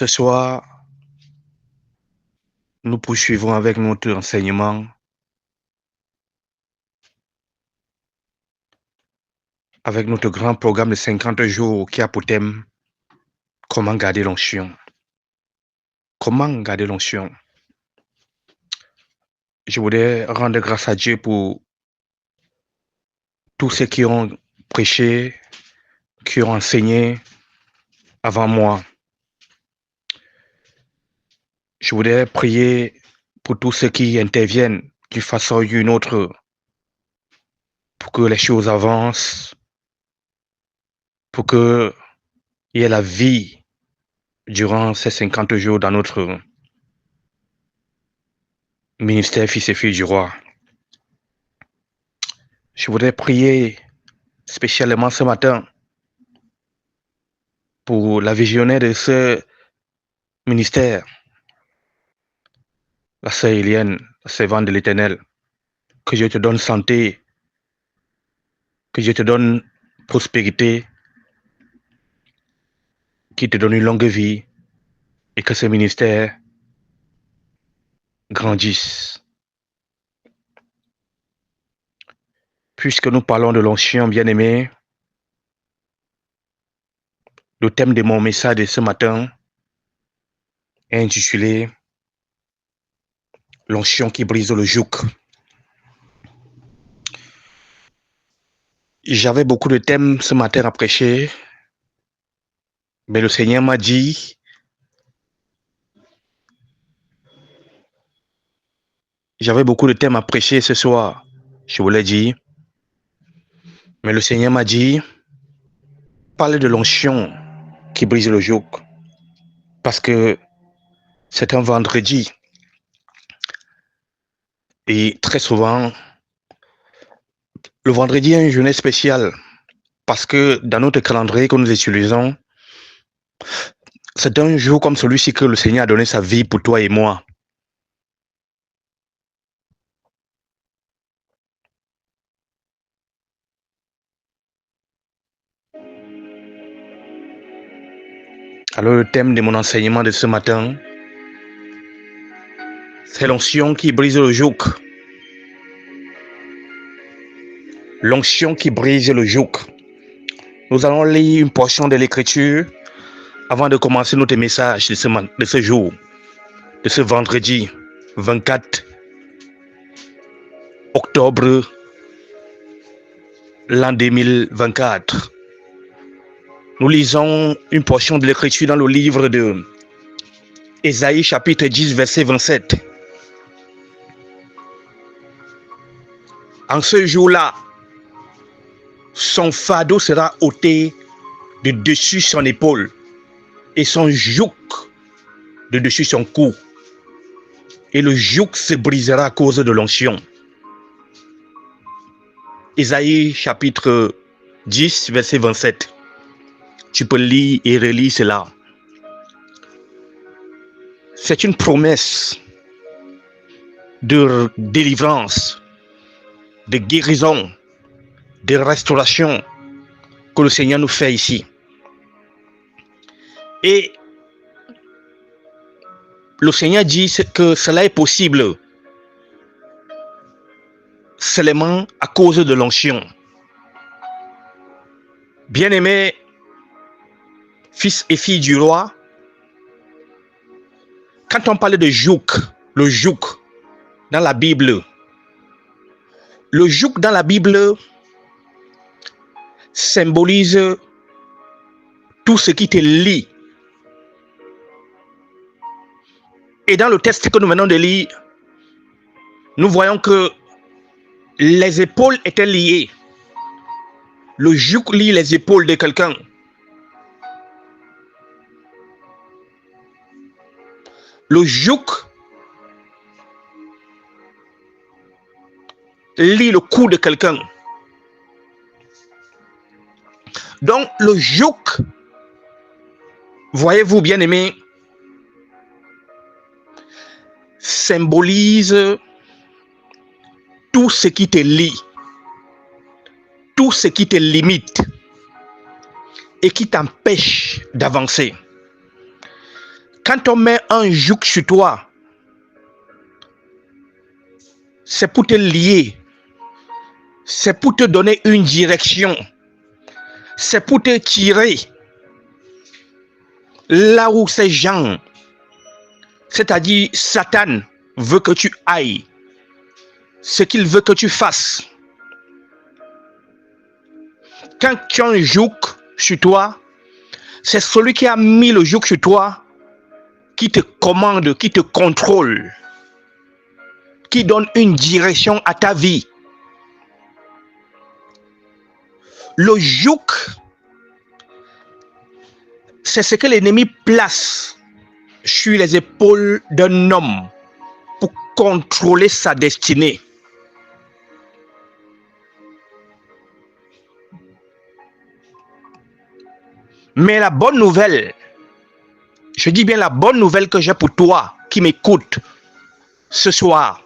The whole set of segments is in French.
Ce soir, nous poursuivons avec notre enseignement avec notre grand programme de 50 jours qui a pour thème « Comment garder l'onction ». Comment garder l'onction? Je voudrais rendre grâce à Dieu pour tous ceux qui ont prêché, qui ont enseigné avant moi. Je voudrais prier pour tous ceux qui interviennent d'une façon ou d'une autre pour que les choses avancent, pour qu'il y ait la vie durant ces 50 jours dans notre ministère Fils et Filles du Roi. Je voudrais prier spécialement ce matin pour la visionnaire de ce ministère, la sœur Eliane, la servante de l'Éternel. Que Dieu te donne santé, que Dieu te donne prospérité, qu'il te donne une longue vie et que ce ministère grandisse. Puisque nous parlons de l'onction, bien-aimé, le thème de mon message de ce matin est intitulé « L'onction qui brise le joug ». J'avais beaucoup de thèmes ce matin à prêcher, mais le Seigneur m'a dit j'avais beaucoup de thèmes à prêcher ce soir, je vous l'ai dit, mais le Seigneur m'a dit parlez de l'onction qui brise le joug, parce que c'est un vendredi et très souvent le vendredi est une journée spéciale parce que dans notre calendrier que nous utilisons, c'est un jour comme celui-ci que le Seigneur a donné sa vie pour toi et moi. Alors le thème de mon enseignement de ce matin, c'est l'onction qui brise le joug. L'onction qui brise le joug. Nous allons lire une portion de l'Écriture avant de commencer notre message de ce jour, de ce vendredi 24 octobre l'an 2024. Nous lisons une portion de l'Écriture dans le livre de Ésaïe chapitre 10 verset 27. En ce jour-là, son fardeau sera ôté de dessus son épaule et son joug de dessus son cou. Et le joug se brisera à cause de l'onction. Ésaïe chapitre 10 verset 27. Tu peux lire et relire cela. C'est une promesse de délivrance, de guérison, de restauration que le Seigneur nous fait ici. Et le Seigneur dit que cela est possible seulement à cause de l'onction. Bien-aimés, fils et filles du roi, quand on parle de joug, le joug dans la Bible, le joug dans la Bible symbolise tout ce qui te lie. Et dans le texte que nous venons de lire, nous voyons que les épaules étaient liées. Le joug lie les épaules de quelqu'un. Le joug lie le cou de quelqu'un. Donc le joug, voyez-vous bien aimé, symbolise tout ce qui te lie, tout ce qui te limite et qui t'empêche d'avancer. Quand on met un joug sur toi, c'est pour te lier, c'est pour te donner une direction, c'est pour te tirer là où ces gens, c'est-à-dire Satan, veut que tu ailles, ce qu'il veut que tu fasses. Quand tu as un joug sur toi, c'est celui qui a mis le joug sur toi qui te commande, qui te contrôle, qui donne une direction à ta vie. Le joug, c'est ce que l'ennemi place sur les épaules d'un homme pour contrôler sa destinée. Mais la bonne nouvelle, je dis bien la bonne nouvelle que j'ai pour toi qui m'écoute ce soir,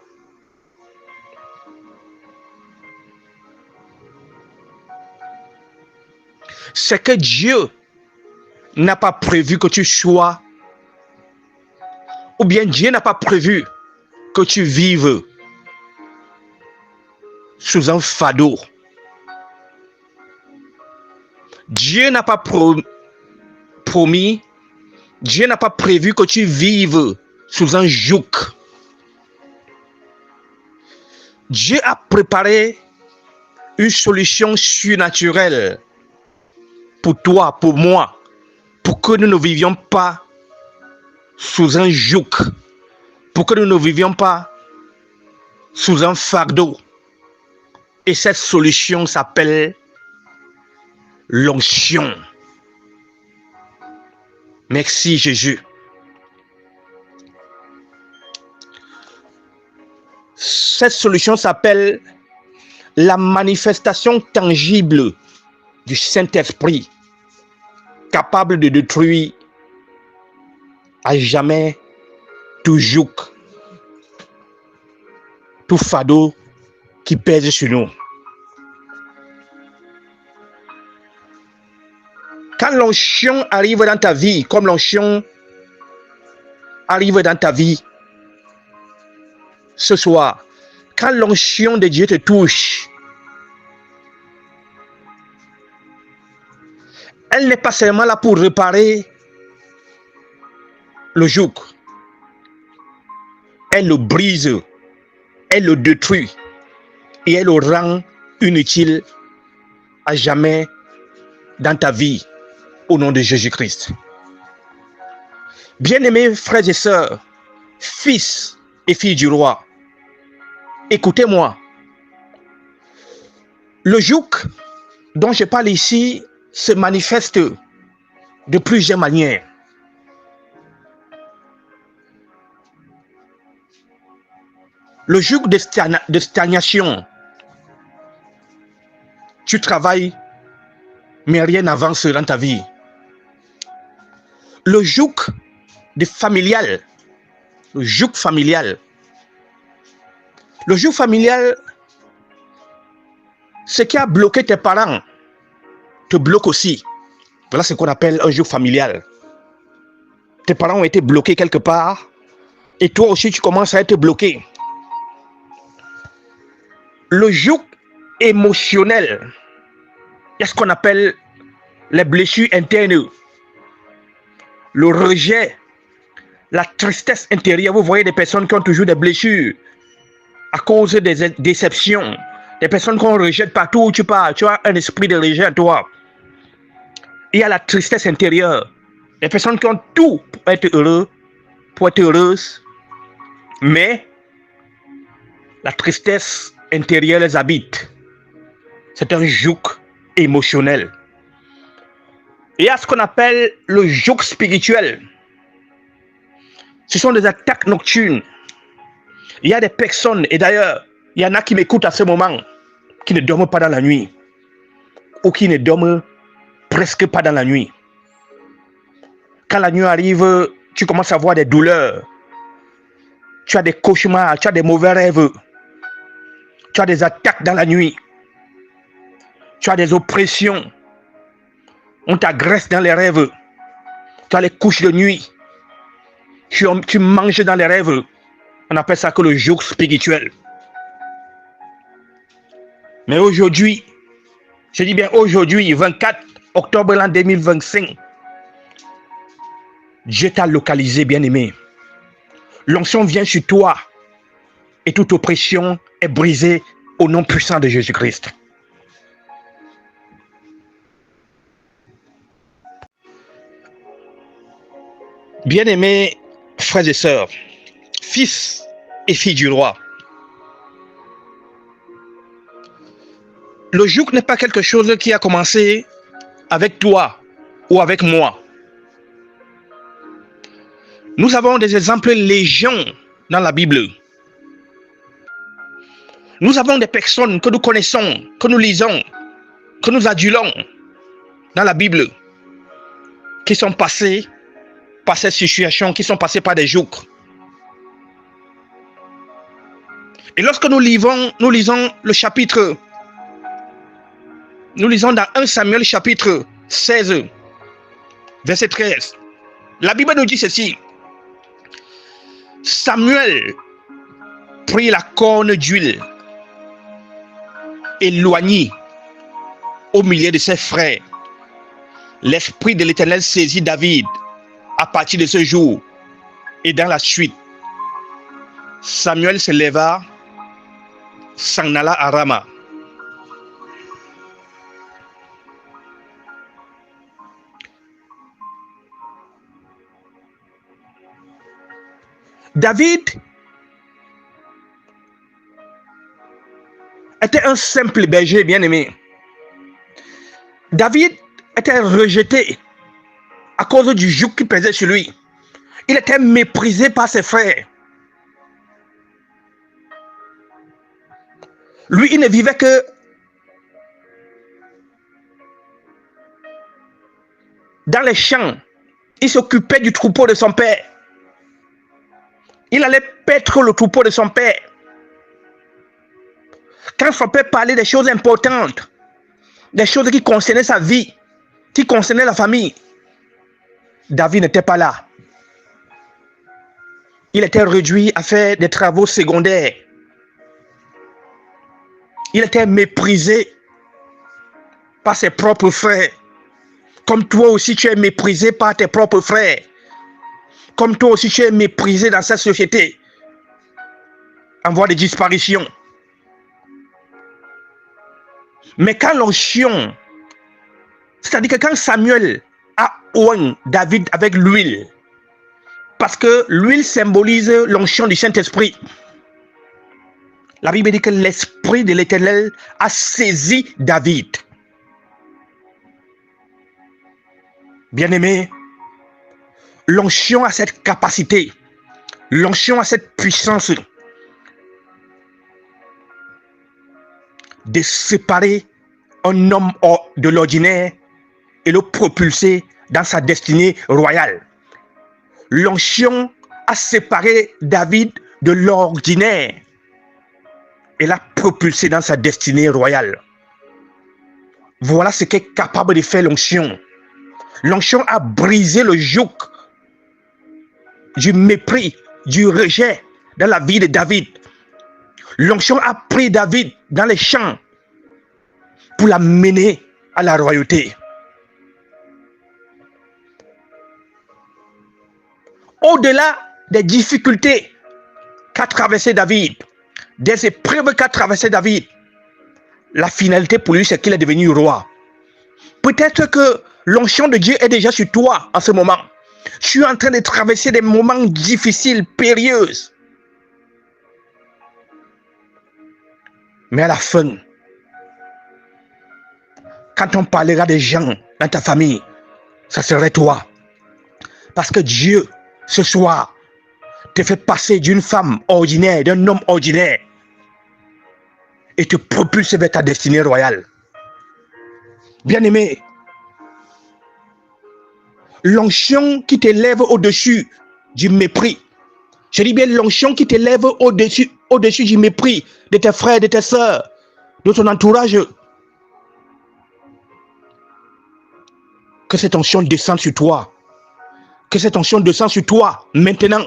c'est que Dieu n'a pas prévu que tu sois, ou bien Dieu n'a pas prévu que tu vives sous un fardeau. Dieu n'a pas promis, Dieu n'a pas prévu que tu vives sous un joug. Dieu a préparé une solution surnaturelle pour toi, pour moi, pour que nous ne vivions pas sous un joug, pour que nous ne vivions pas sous un fardeau. Et cette solution s'appelle l'onction. Merci Jésus. Cette solution s'appelle la manifestation tangible du Saint-Esprit, capable de détruire à jamais tout joug, tout fardeau qui pèse sur nous. Quand l'onction arrive dans ta vie, comme l'onction arrive dans ta vie ce soir, quand l'onction de Dieu te touche, elle n'est pas seulement là pour réparer le joug. Elle le brise, elle le détruit et elle le rend inutile à jamais dans ta vie, au nom de Jésus-Christ. Bien-aimés frères et sœurs, fils et filles du roi, écoutez-moi. Le joug dont je parle ici se manifeste de plusieurs manières. Le joug de stagnation. Tu travailles, mais rien n'avance dans ta vie. Le joug de familial. Le joug familial. Le joug familial, ce qui a bloqué tes parents, te bloque aussi. Voilà ce qu'on appelle un joug familial. Tes parents ont été bloqués quelque part, et toi aussi tu commences à être bloqué. Le joug émotionnel, il y a ce qu'on appelle les blessures internes, le rejet, la tristesse intérieure. Vous voyez des personnes qui ont toujours des blessures à cause des déceptions, des personnes qu'on rejette partout où tu pars. Tu as un esprit de rejet à toi. Il y a la tristesse intérieure, des personnes qui ont tout pour être heureux, pour être heureuses, mais la tristesse intérieure les habite. C'est un joug émotionnel. Il y a ce qu'on appelle le joug spirituel. Ce sont des attaques nocturnes. Il y a des personnes, et d'ailleurs, il y en a qui m'écoutent à ce moment, qui ne dorment pas dans la nuit, ou qui ne dorment presque pas dans la nuit. Quand la nuit arrive, tu commences à avoir des douleurs. Tu as des cauchemars, tu as des mauvais rêves. Tu as des attaques dans la nuit. Tu as des oppressions. On t'agresse dans les rêves. Tu as les couches de nuit. tu manges dans les rêves. On appelle ça que le joug spirituel. Mais aujourd'hui, je dis bien aujourd'hui, 24 octobre l'an 2025, Dieu t'a localisé, bien-aimé. L'onction vient sur toi et toute oppression est brisée au nom puissant de Jésus-Christ. Bien-aimés frères et sœurs, fils et filles du roi, le joug n'est pas quelque chose qui a commencé avec toi ou avec moi. Nous avons des exemples légion dans la Bible. Nous avons des personnes que nous connaissons, que nous lisons, que nous adulons dans la Bible, qui sont passées par cette situation, qui sont passées par des jougs. Et lorsque nous lisons le chapitre, nous lisons dans 1 Samuel chapitre 16, verset 13, la Bible nous dit ceci. Samuel prit la corne d'huile, éloigné au milieu de ses frères. L'Esprit de l'Éternel saisit David à partir de ce jour. Et dans la suite, Samuel se leva, s'en alla à Rama. David était un simple berger, bien-aimé. David était rejeté à cause du joug qui pesait sur lui. Il était méprisé par ses frères. Lui, il ne vivait que dans les champs. Il s'occupait du troupeau de son père. Il allait paître le troupeau de son père. Quand son père parlait des choses importantes, des choses qui concernaient sa vie, qui concernaient la famille, David n'était pas là. Il était réduit à faire des travaux secondaires. Il était méprisé par ses propres frères. Comme toi aussi tu es méprisé par tes propres frères. Comme toi aussi tu es méprisé dans cette société en voie de disparition. Mais quand l'onction, c'est-à-dire que quand Samuel a oint David avec l'huile, parce que l'huile symbolise l'onction du Saint-Esprit, la Bible dit que l'Esprit de l'Éternel a saisi David. Bien-aimé, l'onction a cette capacité, l'onction a cette puissance de séparer un homme de l'ordinaire et le propulser dans sa destinée royale. L'onction a séparé David de l'ordinaire et l'a propulsé dans sa destinée royale. Voilà ce qu'est capable de faire l'onction. L'onction a brisé le joug du mépris, du rejet dans la vie de David. L'onction a pris David dans les champs pour l'amener à la royauté. Au-delà des difficultés qu'a traversé David, des épreuves qu'a traversé David, la finalité pour lui, c'est qu'il est devenu roi. Peut-être que l'onction de Dieu est déjà sur toi en ce moment. Tu es en train de traverser des moments difficiles, périlleux. Mais à la fin, quand on parlera des gens dans ta famille, ça serait toi. Parce que Dieu, ce soir, te fait passer d'une femme ordinaire, d'un homme ordinaire, et te propulse vers ta destinée royale. Bien-aimé, l'onction qui t'élève au-dessus du mépris. Je dis bien l'onction qui t'élève au-dessus du mépris de tes frères, de tes sœurs, de ton entourage. Que cette onction descende sur toi Que cette onction descende sur toi maintenant,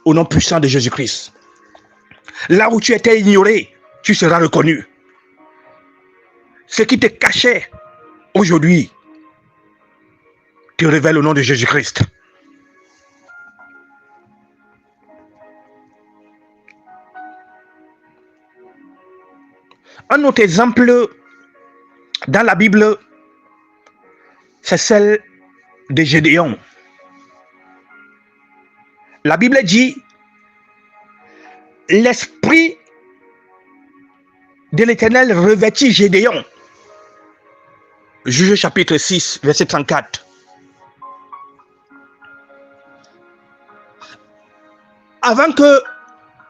au nom puissant de Jésus-Christ. Là où tu étais ignoré, tu seras reconnu. Ce qui te cachait aujourd'hui te révèle au nom de Jésus-Christ. Un autre exemple dans la Bible, c'est celle de Gédéon. La Bible dit, l'Esprit de l'Éternel revêtit Gédéon. Juge chapitre 6, verset 34. Avant que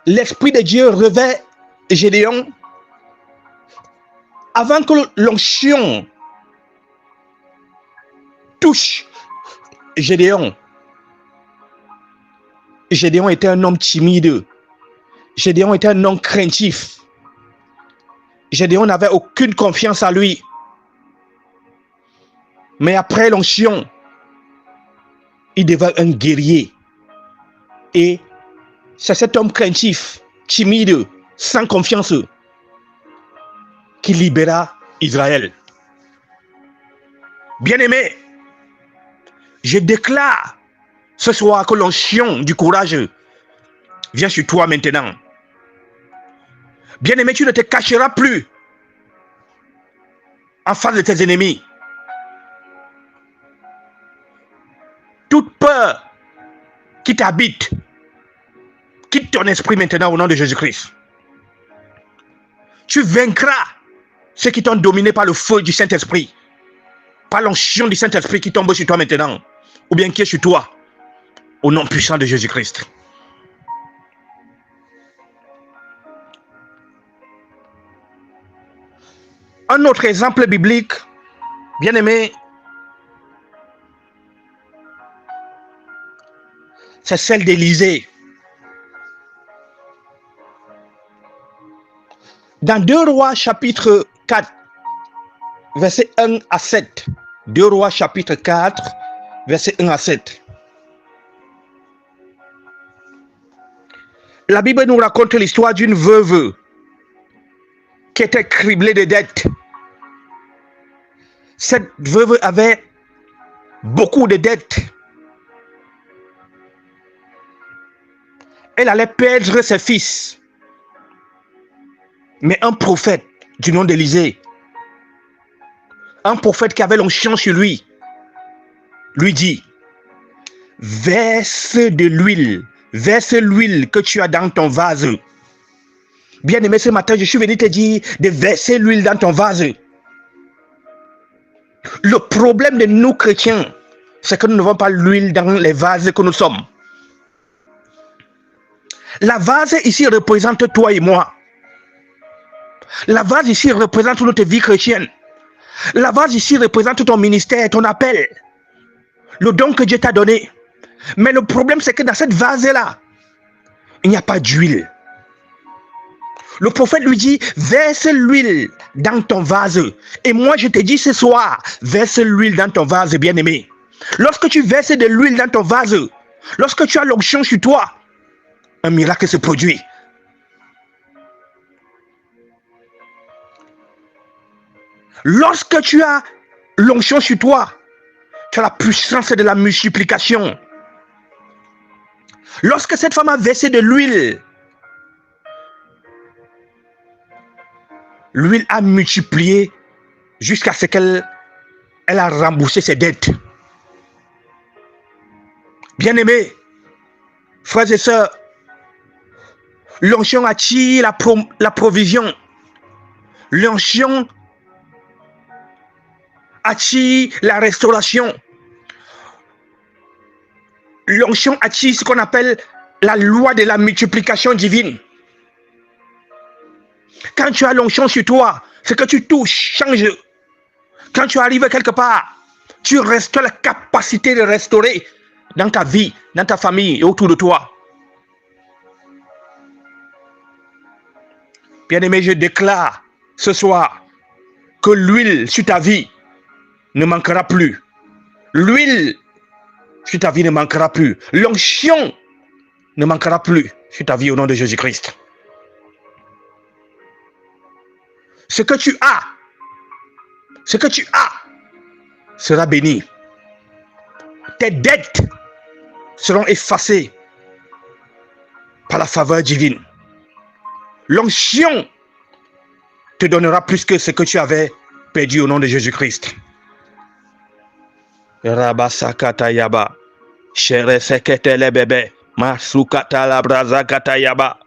l'Esprit de Dieu revêt Gédéon, avant que l'onction touche Gédéon, Gédéon était un homme timide. Gédéon était un homme craintif. Gédéon n'avait aucune confiance en lui. Mais après l'onction, il devint un guerrier. Et c'est cet homme craintif, timide, sans confiance, qui libéra Israël. Bien-aimé, je déclare ce soir que l'onction du courage vient sur toi maintenant. Bien-aimé, tu ne te cacheras plus en face de tes ennemis. Toute peur qui t'habite, quitte ton esprit maintenant au nom de Jésus-Christ. Tu vaincras ceux qui t'ont dominé par le feu du Saint-Esprit, par l'onction du Saint-Esprit qui tombe sur toi maintenant, ou bien qui est sur toi, au nom puissant de Jésus-Christ. Un autre exemple biblique, bien aimé, c'est celle d'Élisée. Dans 2 Rois chapitre 4, verset 1 à 7. 2 Rois chapitre 4, verset 1 à 7. La Bible nous raconte l'histoire d'une veuve qui était criblée de dettes. Cette veuve avait beaucoup de dettes. Elle allait perdre ses fils. Mais un prophète du nom d'Élisée, un prophète qui avait l'onction sur lui dit, verse de l'huile, verse l'huile que tu as dans ton vase. Bien-aimé, ce matin, je suis venu te dire de verser l'huile dans ton vase. Le problème de nous chrétiens, c'est que nous n'avons pas l'huile dans les vases que nous sommes. La vase ici représente toi et moi. La vase ici représente notre vie chrétienne. La vase ici représente ton ministère, ton appel, le don que Dieu t'a donné. Mais le problème, c'est que dans cette vase-là, il n'y a pas d'huile. Le prophète lui dit, verse l'huile dans ton vase. Et moi, je te dis ce soir, verse l'huile dans ton vase, bien-aimé. Lorsque tu verses de l'huile dans ton vase, lorsque tu as l'onction sur toi, un miracle se produit. Lorsque tu as l'onction sur toi, tu as la puissance de la multiplication. Lorsque cette femme a versé de l'huile, l'huile a multiplié jusqu'à ce qu'elle a remboursé ses dettes. Bien-aimés, frères et sœurs, l'onction attire la provision. L'onction attire la restauration. L'onction attire ce qu'on appelle la loi de la multiplication divine. Quand tu as l'onction sur toi, ce que tu touches change. Quand tu arrives quelque part, tu restaures la capacité de restaurer dans ta vie, dans ta famille et autour de toi. Bien-aimé, je déclare ce soir que l'huile sur ta vie ne manquera plus. L'huile sur ta vie ne manquera plus. L'onction ne manquera plus sur ta vie au nom de Jésus-Christ. Ce que tu as sera béni. Tes dettes seront effacées par la faveur divine. L'onction te donnera plus que ce que tu avais perdu au nom de Jésus-Christ. Rabasakata yaba. Chere sekete le bébé. Masukata la brazakata yaba.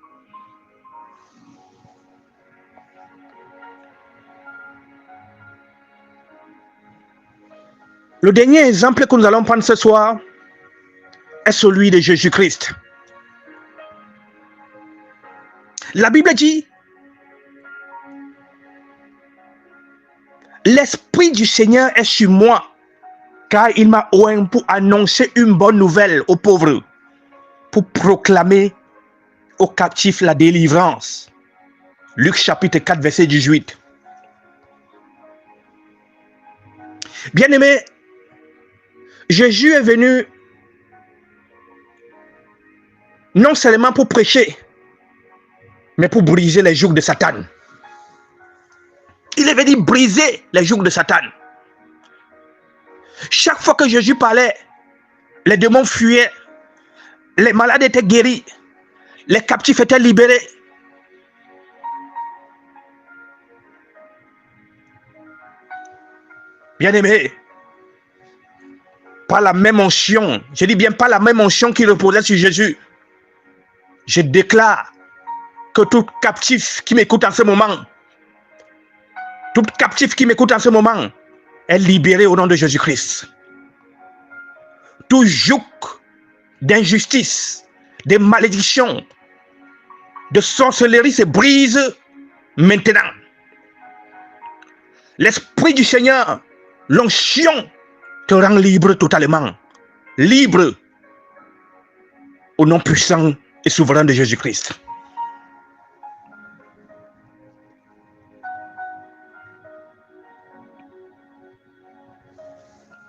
Le dernier exemple que nous allons prendre ce soir est celui de Jésus-Christ. La Bible dit, l'Esprit du Seigneur est sur moi, car il m'a oint pour annoncer une bonne nouvelle aux pauvres, pour proclamer aux captifs la délivrance. Luc chapitre 4, verset 18. Bien-aimés, Jésus est venu non seulement pour prêcher, mais pour briser les jougs de Satan. Il est venu briser les jougs de Satan. Chaque fois que Jésus parlait, les démons fuyaient, les malades étaient guéris, les captifs étaient libérés. Bien-aimés, par la même onction, je dis bien pas la même onction qui reposait sur Jésus, je déclare que tout captif qui m'écoute en ce moment, est libéré au nom de Jésus-Christ. Tout joug d'injustice, de malédiction, de sorcellerie se brise maintenant. L'Esprit du Seigneur, l'onction, te rend libre totalement. Libre au nom puissant et souverain de Jésus-Christ.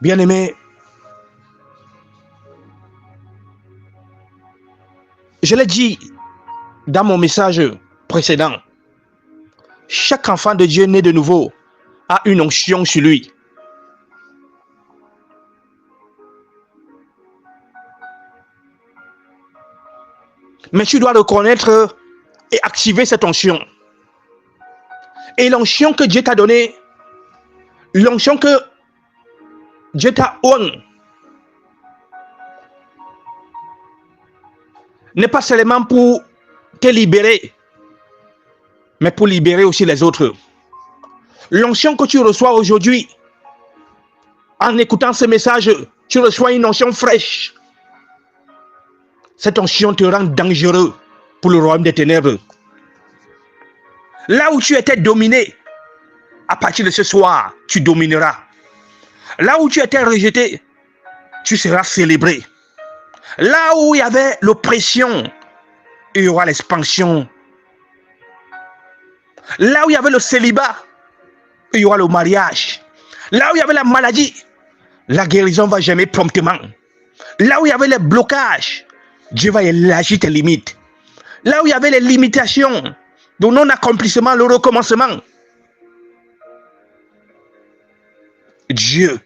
Bien-aimés, je l'ai dit dans mon message précédent, chaque enfant de Dieu né de nouveau a une onction sur lui. Mais tu dois reconnaître et activer cette onction. Et l'onction que Dieu t'a donnée, l'onction que Dieu t'a oint, n'est pas seulement pour te libérer, mais pour libérer aussi les autres. L'onction que tu reçois aujourd'hui, en écoutant ce message, tu reçois une onction fraîche. Cette onction te rend dangereux pour le royaume des ténèbres. Là où tu étais dominé, à partir de ce soir, tu domineras. Là où tu étais rejeté, tu seras célébré. Là où il y avait l'oppression, il y aura l'expansion. Là où il y avait le célibat, il y aura le mariage. Là où il y avait la maladie, la guérison va germer promptement. Là où il y avait les blocages, Dieu va élargir tes limites. Là où il y avait les limitations, le non-accomplissement, le recommencement, Dieu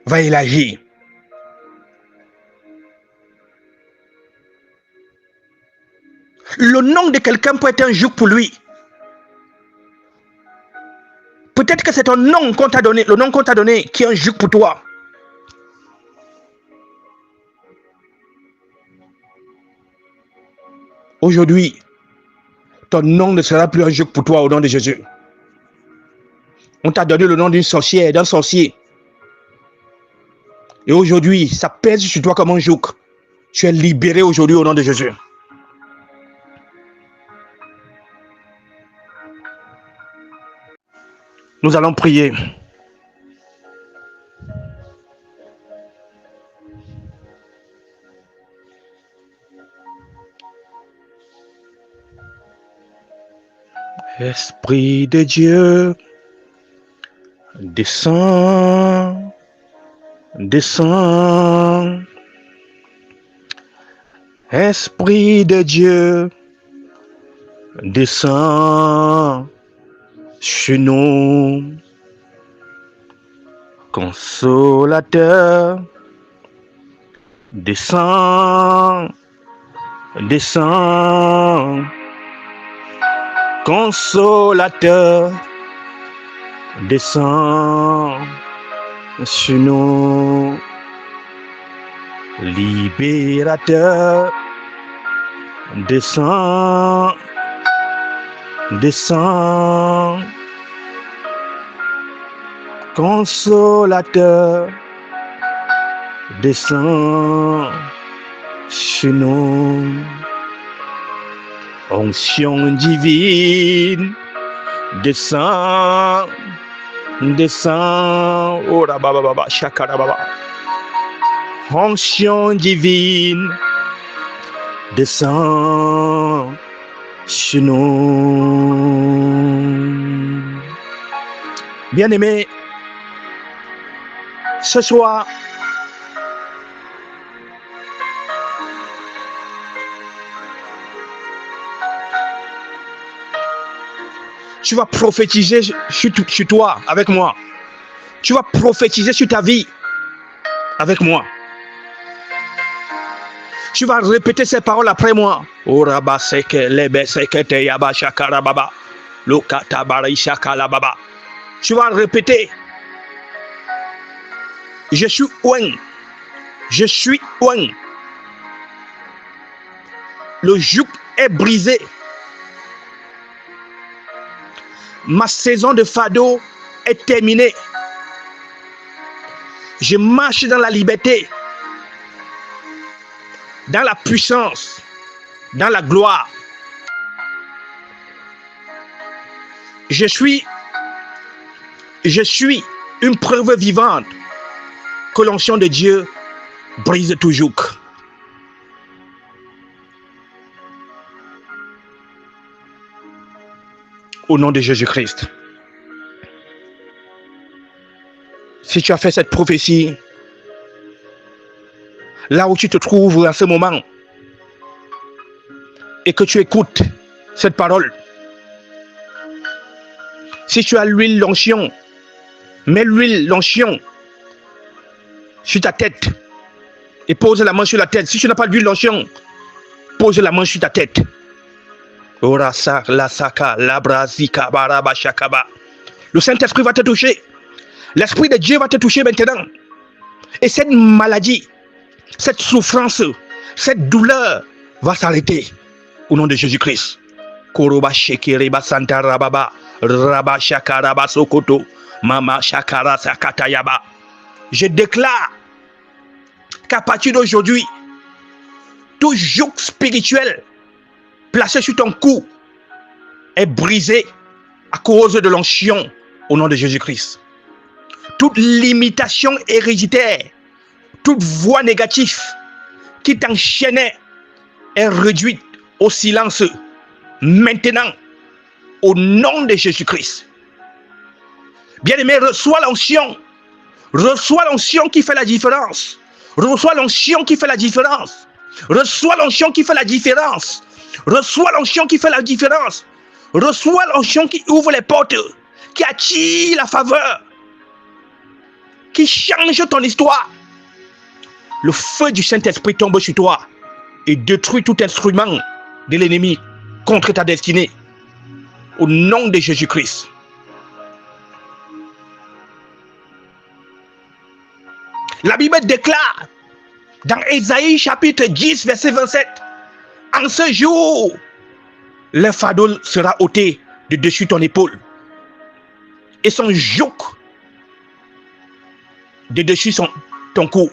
va élargir. Le nom de quelqu'un peut être un joug pour lui. Peut-être que c'est ton nom qu'on t'a donné, le nom qu'on t'a donné qui est un joug pour toi. Aujourd'hui, ton nom ne sera plus un joug pour toi au nom de Jésus. On t'a donné le nom d'une sorcière, d'un sorcier. Et aujourd'hui, ça pèse sur toi comme un joug. Tu es libéré aujourd'hui au nom de Jésus. Nous allons prier. Esprit de Dieu, descends Descends, Esprit de Dieu, descends chez nous, consolateur, descends, descends, consolateur, descends chez nous, libérateur, descends, descends, consolateur, descends chez nous, onction divine, descends, descends, oh la baba baba, shakara baba, onction divine, descends chez nous. Bien-aimé, ce soir, tu vas prophétiser sur toi avec moi. Tu vas prophétiser sur ta vie avec moi. Tu vas répéter ces paroles après moi. Tu vas répéter. Je suis ouen. Je suis ouen. Le joug est brisé. Ma saison de fardeau est terminée. Je marche dans la liberté, dans la puissance, dans la gloire. Je suis une preuve vivante que l'onction de Dieu brise toujours. Au nom de Jésus-Christ. Si tu as fait cette prophétie, là où tu te trouves en ce moment, et que tu écoutes cette parole, si tu as l'huile l'onction, mets l'huile l'onction sur ta tête et pose la main sur la tête. Si tu n'as pas d'huile l'onction, pose la main sur ta tête. Le Saint-Esprit va te toucher. L'Esprit de Dieu va te toucher maintenant. Et cette maladie, cette souffrance, cette douleur va s'arrêter au nom de Jésus-Christ. Je déclare qu'à partir d'aujourd'hui, tout joug spirituel placé sur ton cou est brisé à cause de l'onction au nom de Jésus-Christ. Toute limitation héréditaire, toute voix négative qui t'enchaînait est réduite au silence maintenant au nom de Jésus-Christ. Bien-aimé, reçois l'onction. Reçois l'onction qui fait la différence. Reçois l'onction qui fait la différence. Reçois l'onction qui fait la différence. Reçois l'onction qui fait la différence. Reçois l'onction qui ouvre les portes, qui attire la faveur, qui change ton histoire. Le feu du Saint-Esprit tombe sur toi et détruit tout instrument de l'ennemi contre ta destinée. Au nom de Jésus-Christ. La Bible déclare dans Ésaïe chapitre 10 verset 27, en ce jour, le fardeau sera ôté de dessus ton épaule et son joug de dessus ton cou.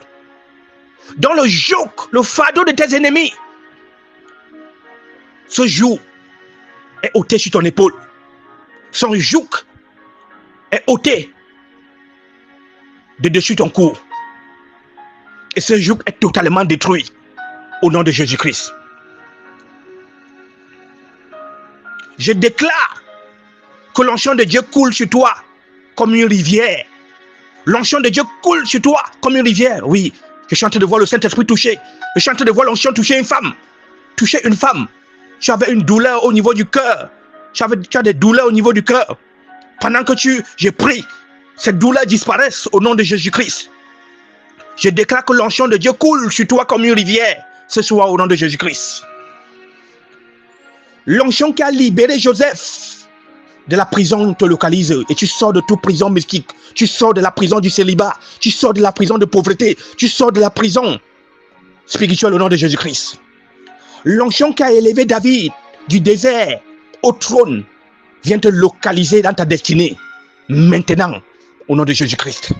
Dans le joug, le fardeau de tes ennemis, ce joug est ôté sur ton épaule. Son joug est ôté de dessus ton cou. Et ce joug est totalement détruit au nom de Jésus-Christ. Je déclare que l'onction de Dieu coule sur toi comme une rivière. L'onction de Dieu coule sur toi comme une rivière. Oui, je suis en train de voir le Saint-Esprit toucher. Je suis en train de voir l'onction toucher une femme. Toucher une femme. Tu avais une douleur au niveau du cœur. Tu as des douleurs au niveau du cœur. Pendant que j'ai pris, cette douleur disparaisse au nom de Jésus-Christ. Je déclare que l'onction de Dieu coule sur toi comme une rivière ce soir au nom de Jésus-Christ. L'onction qui a libéré Joseph de la prison te localise et tu sors de toute prison mystique. Tu sors de la prison du célibat. Tu sors de la prison de pauvreté. Tu sors de la prison spirituelle au nom de Jésus-Christ. L'onction qui a élevé David du désert au trône vient te localiser dans ta destinée maintenant au nom de Jésus-Christ.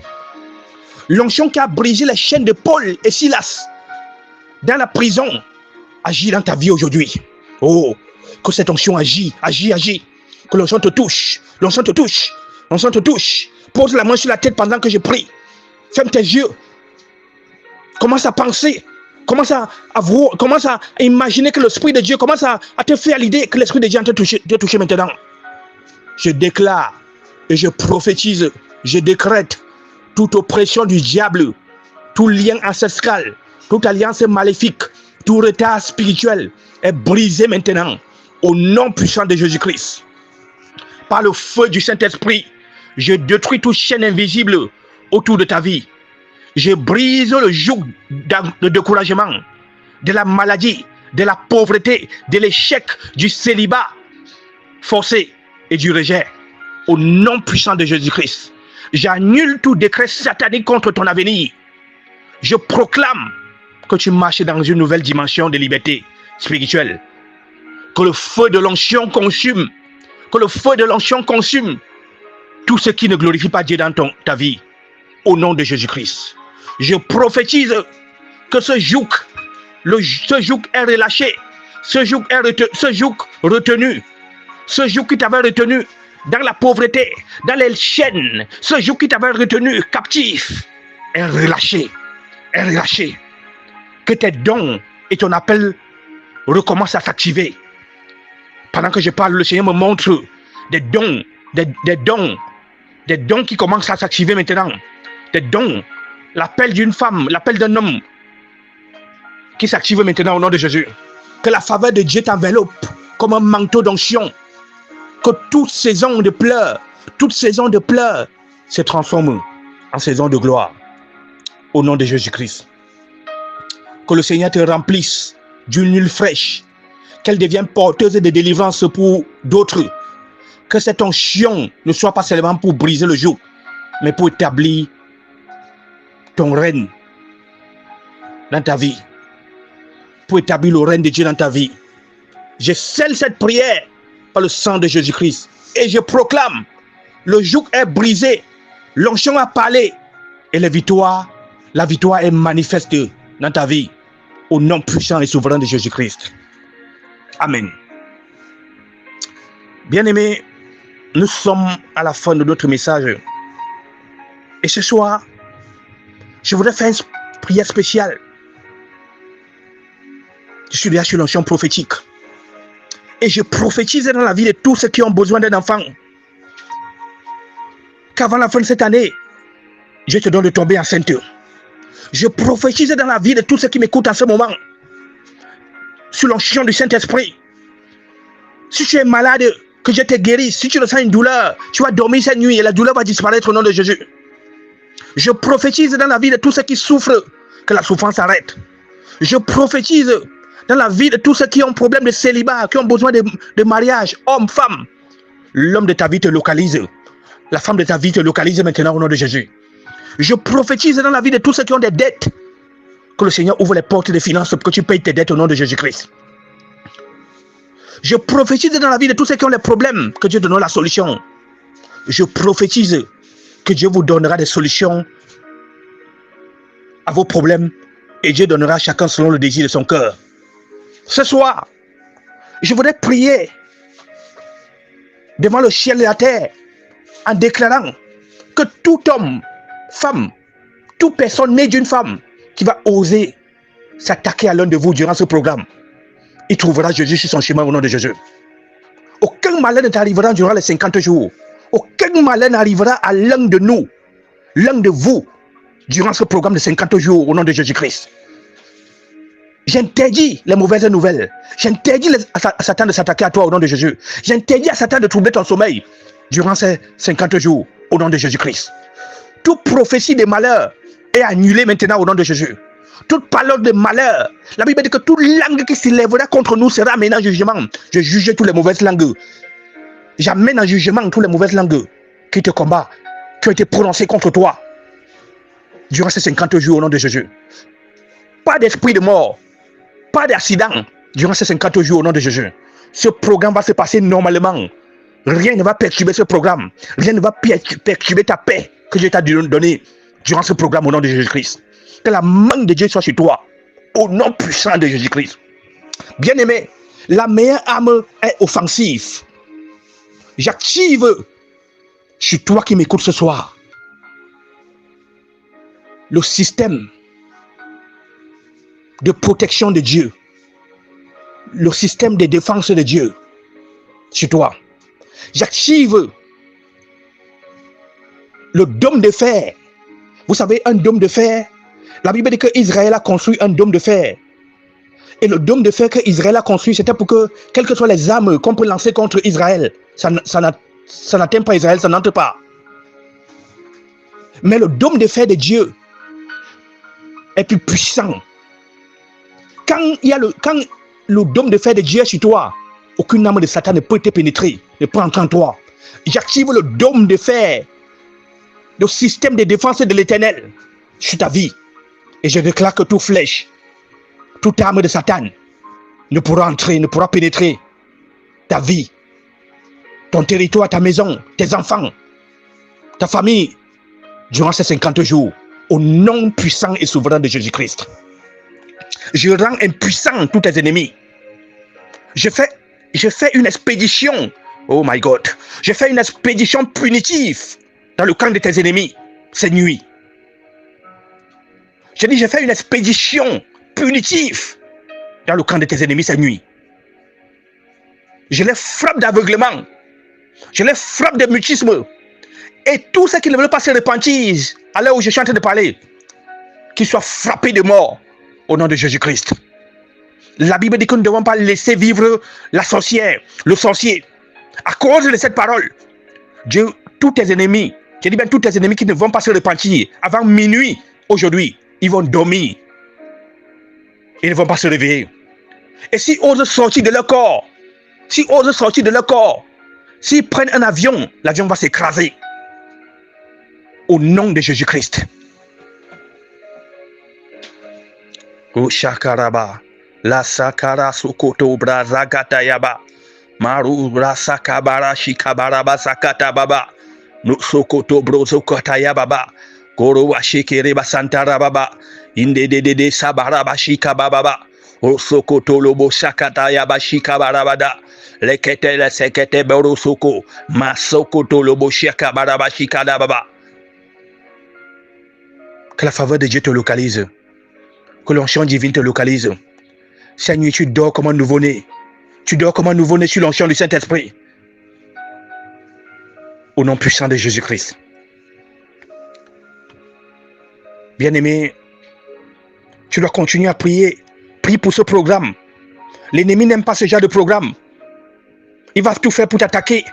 L'onction qui a brisé les chaînes de Paul et Silas dans la prison agit dans ta vie aujourd'hui. Oh, que cette onction agit. Que l'onction te touche. L'onction te touche. L'onction te touche. Pose la main sur la tête pendant que je prie. Ferme tes yeux. Commence à penser. Commence à voir, commence à imaginer que l'Esprit de Dieu commence à te faire l'idée que l'Esprit de Dieu te toucher maintenant. Je déclare et je prophétise, je décrète toute oppression du diable, tout lien ancestral, toute alliance maléfique, tout retard spirituel est brisé maintenant au nom puissant de Jésus-Christ. Par le feu du Saint-Esprit, je détruis toute chaîne invisible autour de ta vie. Je brise le joug de découragement, de la maladie, de la pauvreté, de l'échec, du célibat forcé et du rejet. Au nom puissant de Jésus-Christ, j'annule tout décret satanique contre ton avenir. Je proclame que tu marches dans une nouvelle dimension de liberté spirituelle. Que le feu de l'onction consume. Que le feu de l'onction consume tout ce qui ne glorifie pas Dieu dans ta vie. Au nom de Jésus-Christ. Je prophétise que ce joug est relâché. Ce joug retenu. Ce joug qui t'avait retenu dans la pauvreté, dans les chaînes. Ce joug qui t'avait retenu captif est relâché. Est relâché. Que tes dons et ton appel recommencent à s'activer. Pendant que je parle, le Seigneur me montre des dons qui commencent à s'activer maintenant. Des dons, l'appel d'une femme, l'appel d'un homme qui s'active maintenant au nom de Jésus. Que la faveur de Dieu t'enveloppe comme un manteau d'onction. Que toute saison de pleurs se transforme en saison de gloire au nom de Jésus-Christ. Que le Seigneur te remplisse d'une huile fraîche, qu'elle devienne porteuse de délivrance pour d'autres. Que cette onction ne soit pas seulement pour briser le joug, mais pour établir ton règne dans ta vie. Pour établir le règne de Dieu dans ta vie. Je scelle cette prière par le sang de Jésus-Christ. Et je proclame, le joug est brisé, l'onction a parlé, et la victoire est manifeste dans ta vie. Au nom puissant et souverain de Jésus-Christ. Amen. Bien-aimés, nous sommes à la fin de notre message. Et ce soir, je voudrais faire une prière spéciale. Je suis déjà sur l'onction prophétique. Et je prophétise dans la vie de tous ceux qui ont besoin d'un enfant. Qu'avant la fin de cette année, je te donne de tomber enceinte. Je prophétise dans la vie de tous ceux qui m'écoutent en ce moment. Sur l'onction du Saint-Esprit. Si tu es malade, que je te guérisse. Si tu ressens une douleur, tu vas dormir cette nuit et la douleur va disparaître au nom de Jésus. Je prophétise dans la vie de tous ceux qui souffrent, que la souffrance arrête. Je prophétise dans la vie de tous ceux qui ont problème de célibat, qui ont besoin de mariage, hommes, femmes. L'homme de ta vie te localise. La femme de ta vie te localise maintenant au nom de Jésus. Je prophétise dans la vie de tous ceux qui ont des dettes. Que le Seigneur ouvre les portes des finances pour que tu payes tes dettes au nom de Jésus-Christ. Je prophétise dans la vie de tous ceux qui ont des problèmes. Que Dieu donne la solution. Je prophétise que Dieu vous donnera des solutions à vos problèmes. Et Dieu donnera à chacun selon le désir de son cœur. Ce soir, je voudrais prier devant le ciel et la terre en déclarant que tout homme, femme, toute personne née d'une femme qui va oser s'attaquer à l'un de vous durant ce programme, il trouvera Jésus sur son chemin au nom de Jésus. Aucun malheur ne t'arrivera durant les 50 jours. Aucun malheur n'arrivera à l'un de nous l'un de vous, durant ce programme de 50 jours, au nom de Jésus-Christ. J'interdis les mauvaises nouvelles. J'interdis à Satan de s'attaquer à toi au nom de Jésus. J'interdis à Satan de troubler ton sommeil durant ces 50 jours au nom de Jésus-Christ. Toute prophétie de malheur est annulée maintenant au nom de Jésus. Toute parole de malheur. La Bible dit que toute langue qui s'élèvera contre nous sera amenée en jugement. Je juge toutes les mauvaises langues. J'amène en jugement toutes les mauvaises langues qui te combattent, qui ont été prononcées contre toi durant ces 50 jours au nom de Jésus. Pas d'esprit de mort, pas d'accident durant ces 50 jours au nom de Jésus. Ce programme va se passer normalement. Rien ne va perturber ce programme. Rien ne va perturber ta paix que je t'ai donnée durant ce programme au nom de Jésus-Christ. Que la main de Dieu soit sur toi au nom puissant de Jésus-Christ. Bien-aimé, la meilleure arme est offensive. J'active sur toi qui m'écoutes ce soir le système de protection de Dieu, le système de défense de Dieu sur toi. J'active le dôme de fer. Vous savez, un dôme de fer, la Bible dit qu'Israël a construit un dôme de fer. Et le dôme de fer qu'Israël a construit, c'était pour que, quelles que soient les armes qu'on peut lancer contre Israël, ça n'atteint pas Israël, ça n'entre pas. Mais le dôme de fer de Dieu est plus puissant. Quand le dôme de fer de Dieu est sur toi, aucune arme de Satan ne peut te pénétrer, ne peut entrer en toi. J'active le dôme de fer, le système de défense de l'Éternel sur ta vie. Et je déclare que toute flèche, toute arme de Satan ne pourra entrer, ne pourra pénétrer ta vie, ton territoire, ta maison, tes enfants, ta famille, durant ces 50 jours, au nom puissant et souverain de Jésus-Christ. Je rends impuissant tous tes ennemis. Je fais une expédition. Oh my God. Je fais une expédition punitive dans le camp de tes ennemis cette nuit. Je dis, je fais une expédition punitive dans le camp de tes ennemis cette nuit. Je les frappe d'aveuglement. Je les frappe de mutisme. Et tous ceux qui ne veulent pas se repentir, à l'heure où je suis en train de parler, qu'ils soient frappés de mort au nom de Jésus-Christ. La Bible dit que nous ne devons pas laisser vivre la sorcière, le sorcier. À cause de cette parole, Dieu, tous tes ennemis, je dis bien tous tes ennemis qui ne vont pas se repentir avant minuit aujourd'hui, ils vont dormir. Ils ne vont pas se réveiller. Et s'ils osent sortir de leur corps, s'ils prennent un avion, l'avion va s'écraser. Au nom de Jésus-Christ. O shakaraba, la sakara sokoto brazakata yaba, maru brasakabara shikabaraba sakata baba, no sokoto brozokata yababa, goro washikere basantara baba, inde de sabaraba shikababa, o sokoto lobo sakata yaba shikabarabada, lekete la sekete boro soko, masokoto lobo shikabaraba shikada baba. Que la faveur de Dieu te localise. Que l'onction divine te localise. Cette nuit, tu dors comme un nouveau-né. Tu dors comme un nouveau-né sur l'onction du Saint-Esprit. Au nom puissant de Jésus-Christ. Bien-aimé, tu dois continuer à prier. Prie pour ce programme. L'ennemi n'aime pas ce genre de programme. Il va tout faire pour t'attaquer.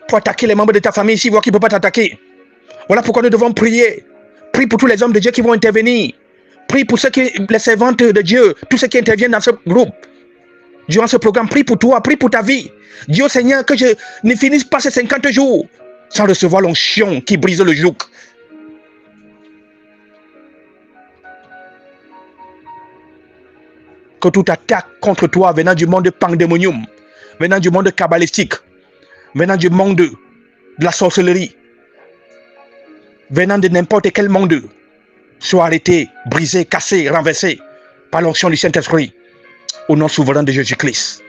Pour attaquer les membres de ta famille s'il voit qu'il ne peut pas t'attaquer. Voilà pourquoi nous devons prier. Prie pour tous les hommes de Dieu qui vont intervenir. Prie pour les servantes de Dieu, tous ceux qui interviennent dans ce groupe. Durant ce programme, prie pour toi, prie pour ta vie. Dis au Seigneur que je ne finisse pas ces 50 jours sans recevoir l'onction qui brise le joug. Que toute attaque contre toi venant du monde pandémonium, venant du monde kabbalistique, venant du monde de la sorcellerie, venant de n'importe quel monde, soit arrêté, brisé, cassé, renversé par l'onction du Saint-Esprit, au nom souverain de Jésus-Christ.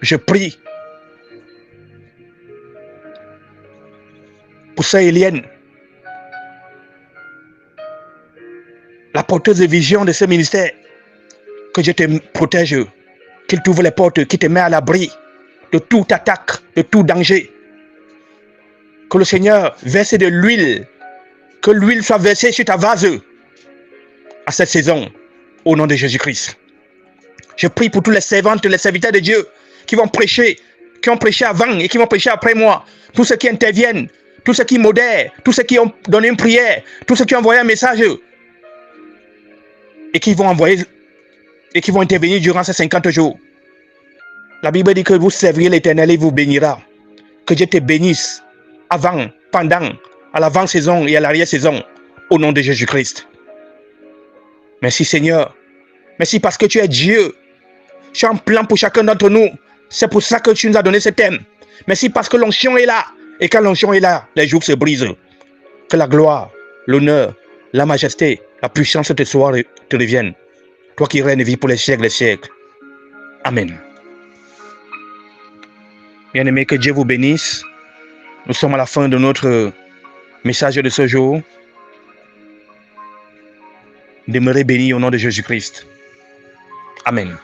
Je prie pour Sœur Élienne, la porteuse de vision de ce ministère, que Dieu te protège, qu'il t'ouvre les portes, qu'il te met à l'abri de toute attaque, de tout danger. Que le Seigneur verse de l'huile. Que l'huile soit versée sur ta vase à cette saison. Au nom de Jésus-Christ. Je prie pour tous les servantes, les serviteurs de Dieu qui vont prêcher, qui ont prêché avant et qui vont prêcher après moi. Tous ceux qui interviennent, tous ceux qui modèrent, tous ceux qui ont donné une prière, tous ceux qui ont envoyé un message et qui vont intervenir durant ces 50 jours. La Bible dit que vous servirez l'Éternel et il vous bénira. Que Dieu te bénisse avant, pendant, à l'avant-saison et à l'arrière-saison, au nom de Jésus-Christ. Merci Seigneur. Merci parce que tu es Dieu. Tu as un plan pour chacun d'entre nous. C'est pour ça que tu nous as donné ce thème. Merci parce que l'onction est là. Et quand l'onction est là, les jours se brisent. Que la gloire, l'honneur, la majesté, la puissance te reviennent. Toi qui règnes et vis pour les siècles des siècles. Amen. Bien-aimés, que Dieu vous bénisse. Nous sommes à la fin de notre message de ce jour. Demeurez bénis au nom de Jésus-Christ. Amen.